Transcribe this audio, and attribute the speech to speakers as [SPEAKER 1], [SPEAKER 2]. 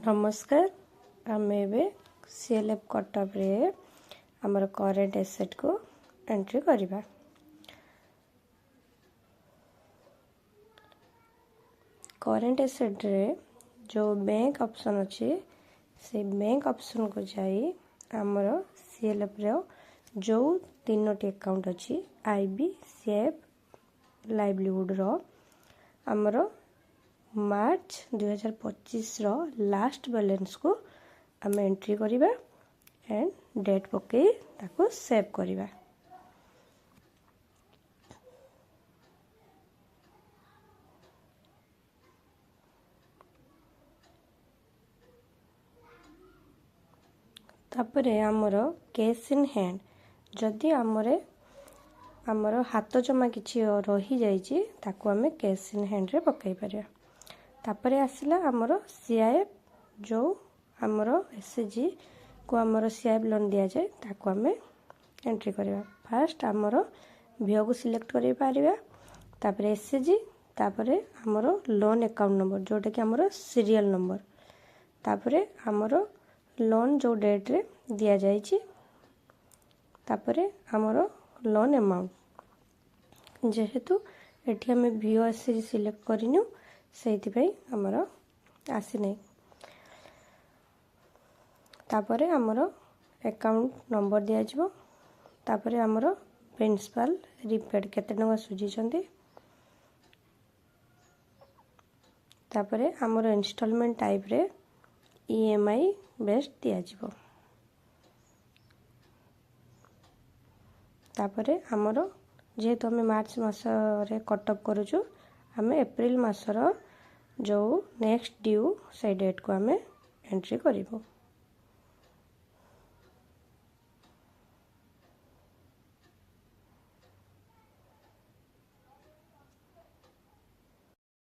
[SPEAKER 1] नमस्कार आम CLF cut up रे आमर करेंट एसेट को एंट्री करवा। करेंट एसेट रे जो बैंक ऑप्शन अच्छी से बैंक ऑप्शन को जाई आमर सीएलएफ रे जो तीनोटी अकाउंट अच्छी आईबी सीएफ लाइवलीहुड रो आमर मार्च 2025 रो लास्ट बैलेंस को आम एंट्री करिबा एंड डेट पकई ताको सेव करिबा। तापरे आमर कैश इन हैंड जदि आमर हाथ जमा किछि रही जाइछि ताको आमे कैश इन हैंड रे पकई परिया। तापरे आसिला आमर सीआईएफ जो आमर एसएचजी को आमर सीआईएफ लोन दिया जाए ताको आमे एंट्री करिवा। फास्ट आमर भिओ को सिलेक्ट करि पारिबा, तापरे एसएचजी, तापरे आमर लोन अकाउंट नंबर जोटा कि आमर सीरियल नंबर, तापरे आमर लोन जो डेट रे दिया जाइछि, तापरे आमर लोन अमाउंट जेहेतु एठी आमे भिओ एसएचजी सिलेक्ट करिनु सेइथिपई आमर आसी नै। तापरे आमर अकाउंट नंबर दिया जिवो, तापरे आमर प्रिंसिपल रिपेड केते टंका सुझी छंती, तापरे आमर इंस्टॉलमेंट टाइप रे ईएमआई बेस्ड दिया जिवो। तापरे आमर जेहेतु आमे मार्च मास रे कटअप करूछु आमे एप्रिल मासर जो नेक्स्ट ड्यू से डेट को आमे एंट्री करिवो।